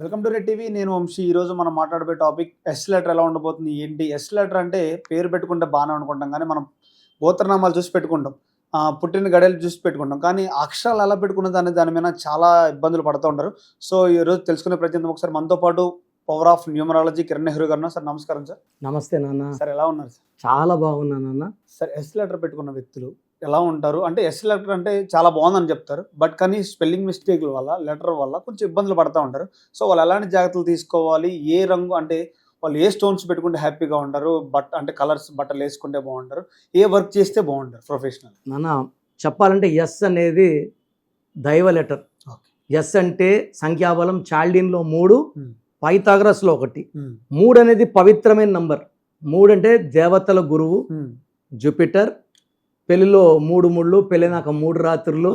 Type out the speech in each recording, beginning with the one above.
Welcome to red TV. నేను వంశీ. ఈరోజు మనం మాట్లాడబోయే టాపిక్ ఎస్ లెటర్ ఎలా ఉండబోతుంది ఏంటి. ఎస్ లెటర్ అంటే పేరు పెట్టుకుంటే బాగానే అనుకుంటాం, కానీ మనం గోత్రనామాలు చూసి పెట్టుకుంటాం, పుట్టిన గడియలు చూసి పెట్టుకుంటాం, కానీ అక్షరాలు ఎలా పెట్టుకున్నది అనే దాని మీద చాలా ఇబ్బందులు పడుతూ ఉంటారు. సో ఈరోజు తెలుసుకునే ప్రయత్నం ఒకసారి మనతో పాటు power of numerology Kiran Nehru గారు. సార్ నమస్కారం. సార్ నమస్తే నాన్న. సార్ ఎలా ఉన్నారు సార్? చాలా బాగున్నా నాన్న. సార్ ఎస్ లెటర్ పెట్టుకున్న వ్యక్తులు ఎలా ఉంటారు అంటే, ఎస్ లెటర్ అంటే చాలా బాగుందని చెప్తారు, బట్ కానీ స్పెల్లింగ్ మిస్టేక్ల వల్ల లెటర్ వల్ల కొంచెం ఇబ్బందులు పడుతూ ఉంటారు. సో వాళ్ళు ఎలాంటి జాగ్రత్తలు తీసుకోవాలి, ఏ రంగు అంటే వాళ్ళు ఏ స్టోన్స్ పెట్టుకుంటే హ్యాపీగా ఉంటారు, అంటే కలర్స్ బట్టలు వేసుకుంటే బాగుంటారు, ఏ వర్క్ చేస్తే బాగుంటారు ప్రొఫెషనల్? నాన్న చెప్పాలంటే ఎస్ అనేది దైవ లెటర్. ఎస్ అంటే సంఖ్యాబలం చాల్డిన్లో 3, పైథాగరస్లో 1. 3 అనేది పవిత్రమైన నంబర్. 3 అంటే దేవతల గురువు జూపిటర్. పెళ్లిలో 3 ముళ్ళు, పెళ్ళినాక 3 రాత్రులు,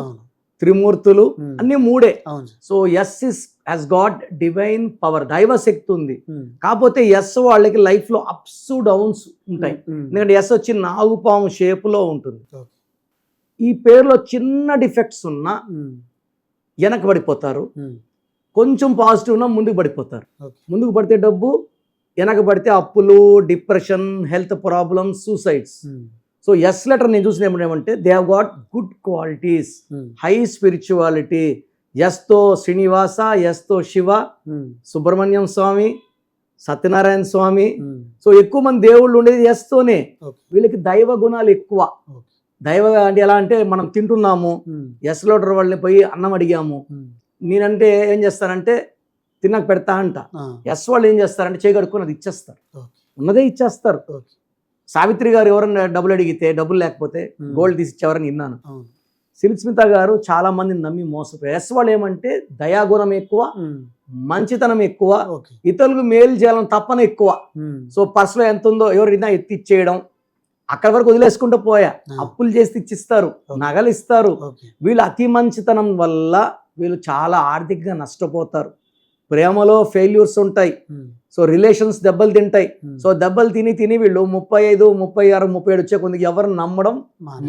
త్రిమూర్తులు అన్ని 3. So S is has got divine power, దైవ శక్తి ఉంది. కాకపోతే ఎస్ వాళ్ళకి లైఫ్ లో అప్స్ డౌన్స్ ఉంటాయి. ఎందుకంటే ఎస్ వచ్చి నాగుపాము షేప్ లో ఉంటుంది. ఈ పేరులో చిన్న డిఫెక్ట్స్ ఉన్నా వెనక పడిపోతారు, కొంచెం పాజిటివ్ ఉన్నా ముందుకు పడిపోతారు. ముందుకు పడితే డబ్బు, వెనక పడితే అప్పులు, depression, health problems, suicides. So S letter నేను చూసిన ఏమంటే they have got good qualities, high spirituality. ఎస్తో శ్రీనివాస, ఎస్తో శివ, సుబ్రహ్మణ్యం స్వామి, సత్యనారాయణ స్వామి. సో ఎక్కువ మంది దేవుళ్ళు ఉండేది ఎస్తోనే. వీళ్ళకి దైవ గుణాలు ఎక్కువ. దైవ అంటే ఎలా అంటే, మనం తింటున్నాము, ఎస్ లెటర్ వాళ్ళని పోయి అన్నం అడిగాము, నేనంటే ఏం చేస్తానంటే తినక పెడతా అంట. ఎస్ వాళ్ళు ఏం చేస్తారంటే చేయగడుక్కుని అది ఇచ్చేస్తారు, ఉన్నదే ఇచ్చేస్తారు. సావిత్రి గారు ఎవరన్నా డబ్బులు అడిగితే డబ్బులు లేకపోతే గోల్డ్ తీసి ఇచ్చేవారని విన్నాను. సిల్క్ స్మిత గారు చాలా మందిని నమ్మి మోసపోయారు. ఎస్ వాళ్ళు ఏమంటే దయాగుణం ఎక్కువ, మంచితనం ఎక్కువ, ఇతరులకు మేలు చేయాలని తప్పన ఎక్కువ. సో పర్సులో ఎంత ఉందో ఎవరైనా ఎత్తి ఇచ్చేయడం, అక్కడి వరకు వదిలేసుకుంటూ పోయా. అప్పులు చేసి ఇచ్చిస్తారు, నగలు ఇస్తారు. వీళ్ళు అతి మంచితనం వల్ల వీళ్ళు చాలా ఆర్థికంగా నష్టపోతారు. ప్రేమలో ఫెయిల్యూర్స్ ఉంటాయి. సో రిలేషన్స్ దెబ్బలు తింటాయి. సో దెబ్బలు తిని తిని వీళ్ళు 35, 36, 37 వచ్చే కొందికి ఎవరు నమ్మడం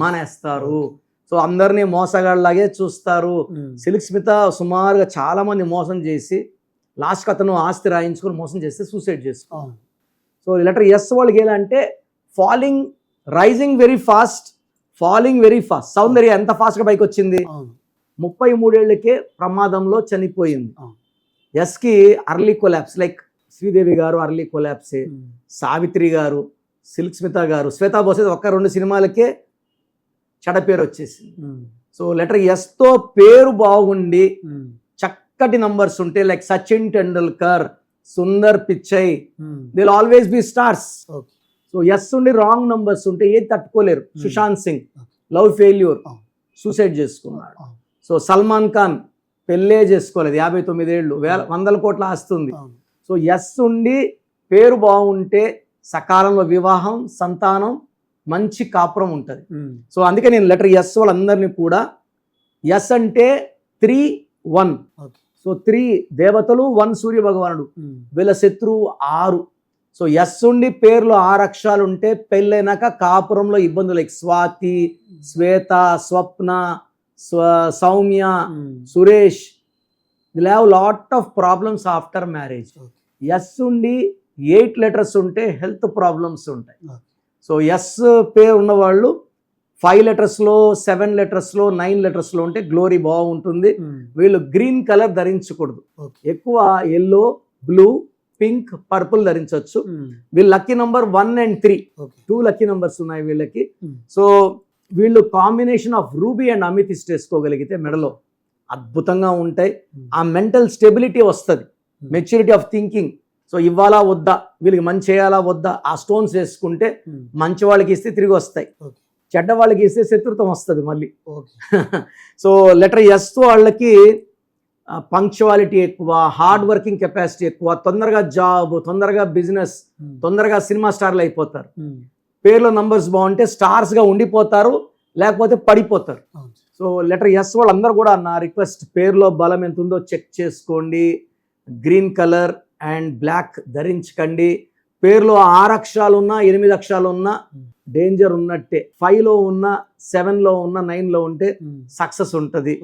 మానేస్తారు. సో అందరినీ మోసగాళ్ళలాగే చూస్తారు. సిల్క్ స్మిత సుమారుగా చాలా మంది మోసం చేసి లాస్ట్కి అతను ఆస్తి రాయించుకొని మోసం చేస్తే సూసైడ్ చేసుకోవాలి. సో లెటర్ ఎస్ వాళ్ళకి ఎలా అంటే falling, rising very fast, falling very fast. Soundarya ఎంత ఫాస్ట్గా పైకి వచ్చింది, 33 ఏళ్ళకే ప్రమాదంలో చనిపోయింది. ఎస్కి early collapse, like Sridevi garu early కొలాప్సే, Savitri గారు, సిల్క్ స్మిత గారు, శ్వేతా బోసే 1-2 సినిమాలకే చెడ పేరు వచ్చేసింది. సో లెటర్ ఎస్తో పేరు బాగుండి చక్కటి నంబర్స్ ఉంటే, like Sachin Tendulkar, Sundar Pichai, they will always be stars. So S ఉండి రాంగ్ నంబర్స్ ఉంటే ఏది తట్టుకోలేరు. Sushant Singh love failure, suicide చేసుకున్నాడు. సో సల్మాన్ ఖాన్ పెళ్ళే చేసుకోలేదు, 59 ఏళ్ళు, 100 కోట్ల ఆస్తుంది. సో ఎస్ ఉండి పేరు బాగుంటే సకాలంలో వివాహం, సంతానం, మంచి కాపురం ఉంటుంది. సో అందుకే నేను లెటర్ ఎస్ వాళ్ళందరినీ కూడా, ఎస్ అంటే 3-1. సో 3 దేవతలు, 1 సూర్య భగవానుడు, వీళ్ళ శత్రువు 6. సో ఎస్ ఉండి పేరులో 6 అక్షరాలు ఉంటే పెళ్ళైనాక కాపురంలో ఇబ్బందులు, like Swathi, Shweta, Swapna, Soumya, Suresh, they'll have lot of problems after marriage. S ఉండి 8 లెటర్స్ ఉంటే హెల్త్ ప్రాబ్లమ్స్ ఉంటాయి. సో ఎస్ పేరు ఉన్నవాళ్ళు 5 లెటర్స్లో, 7 లెటర్స్లో, 9 లెటర్స్లో ఉంటే గ్లోరీ బాగుంటుంది. వీళ్ళు గ్రీన్ కలర్ ధరించకూడదు, ఎక్కువ ఎల్లో, బ్లూ, పింక్, పర్పుల్ ధరించవచ్చు. వీళ్ళు lucky number 1 and 3, 2 lucky numbers ఉన్నాయి వీళ్ళకి. సో వీళ్ళు combination of ruby and amethyst వేసుకోగలిగితే మెడలో అద్భుతంగా ఉంటాయి. ఆ మెంటల్ స్టెబిలిటీ వస్తుంది, మెచ్యూరిటీ ఆఫ్ థింకింగ్. సో ఇవ్వాలా వద్దా, వీళ్ళకి మంచి చేయాలా వద్దా, ఆ స్టోన్స్ వేసుకుంటే మంచి వాళ్ళకి ఇస్తే తిరిగి వస్తాయి, చెడ్డ వాళ్ళకి ఇస్తే శత్రుత్వం వస్తుంది మళ్ళీ. సో లెటర్ ఎస్ వాళ్ళకి పంక్చువాలిటీ ఎక్కువ, హార్డ్ వర్కింగ్ కెపాసిటీ ఎక్కువ, తొందరగా జాబ్, తొందరగా బిజినెస్, తొందరగా సినిమా స్టార్లు అయిపోతారు. పేర్లో నంబర్స్ బాగుంటే స్టార్స్గా ఉండిపోతారు, లేకపోతే పడిపోతారు. సో లెటర్ ఎస్ వాళ్ళందరూ కూడా నా రిక్వెస్ట్, పేరులో బలం ఎంత ఉందో చెక్ చేసుకోండి. గ్రీన్ కలర్ అండ్ బ్లాక్ ధరించకండి. పేరులో 6 అక్షరాలు ఉన్నా, 8 అక్షరాలు ఉన్నా డేంజర్ ఉన్నట్టే. 5లో ఉన్న, 7లో ఉన్న, 9లో ఉంటే సక్సెస్ ఉంటుంది.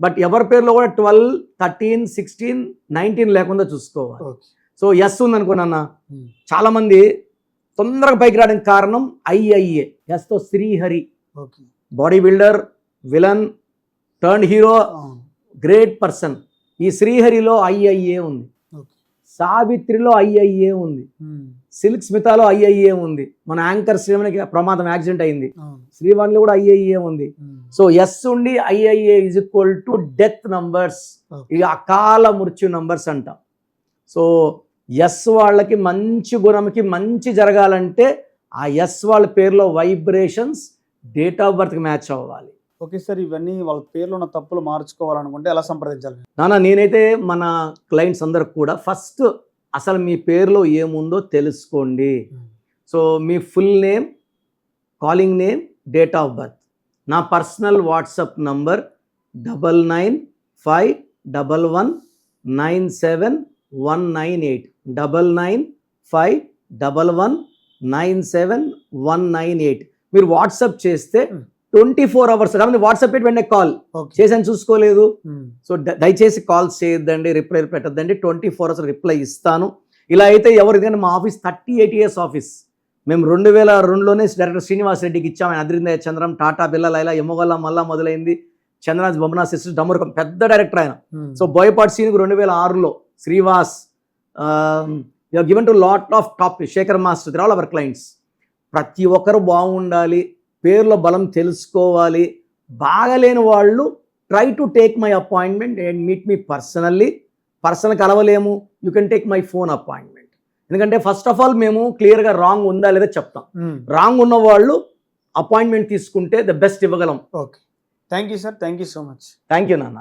బట్ ఎవరి పేరులో కూడా 12, 13, 16, 19 లేకుండా చూసుకోవాలి. ఓకే. సో ఎస్ ఉందనుకోనన్న, చాలా మంది తొందరగా పైకి రావడానికి కారణం ఐఐఏ. ఎస్తో Srihari, okay. Body builder, villain, turn hero, అవును. Great person. ఈ శ్రీహరిలో ఐఐఏ ఉంది, ఓకే. సావిత్రిలో ఐఐఏ ఉంది, సిల్క్ స్మితాలో ఐఐఏ ఉంది, మన యాంకర్ శ్రీవాణికి ప్రమాదం యాక్సిడెంట్ అయింది, అవును. శ్రీవాణిలో కూడా ఐఐఏ ఉంది. సో ఎస్ ఉండి IIA is equal to death numbers, okay. ఇవి అకాల మృత్యు నంబర్స్ అంట. సో ఎస్ వాళ్ళకి మంచి గుణంకి మంచి జరగాలంటే ఆ ఎస్ వాళ్ళ పేరులో వైబ్రేషన్స్ డేట్ ఆఫ్ బర్త్కి మ్యాచ్ అవ్వాలి. ఓకే సార్, ఇవన్నీ వాళ్ళ పేర్లో ఉన్న తప్పులు మార్చుకోవాలనుకుంటే ఎలా సంప్రదించాలి? నాన్న, నేనైతే మన క్లయింట్స్ అందరికి కూడా ఫస్ట్ అసలు మీ పేరులో ఏముందో తెలుసుకోండి. So me full name, calling name, date of birth. నా పర్సనల్ వాట్సాప్ నంబర్ 9951197198 9951197198. మీరు వాట్సాప్ చేస్తే 24 hours కాబట్టి వాట్సాప్ పెట్టి వెంటనే కాల్ ఓకే. చేసాను చూసుకోలేదు. సో దయచేసి కాల్స్ చేయొద్దండి, రిప్లై పెట్టద్దండి. 24 hours రిప్లై ఇస్తాను. ఇలా అయితే ఎవరికైనా మా ఆఫీస్ 38 years ఆఫీస్. మేము 2002లోనే డైరెక్టర్ శ్రీనివాస్ రెడ్డికి ఇచ్చాము. ఆయన అద్రిందయ్య చంద్రం, టాటా, బిర్లా, లైలా, ఎమ్మగల్ల, మళ్ళా మొదలైంది. చంద్రరాజ్ బొమ్మనా సిస్టర్స్, డమ్మరకం, పెద్ద డైరెక్టర్ ఆయన. సో బోయపాటి సీన్కి 2006లో Srivas, given to lot of top, Shekhar master, all our clients. ప్రతి ఒక్కరు బాగుండాలి, పేర్లో బలం తెలుసుకోవాలి. బాగలేని వాళ్ళు try to take my appointment and meet me personally. Personal కలవలేము, you can take my phone appointment. ఎందుకంటే ఫస్ట్ ఆఫ్ ఆల్ మేము క్లియర్గా రాంగ్ ఉందా లేదా చెప్తాం. రాంగ్ ఉన్న వాళ్ళు అపాయింట్మెంట్ తీసుకుంటే ద బెస్ట్ ఇవ్వగలం. Okay. Thank you sir, thank you so much. Thank you నాన్న.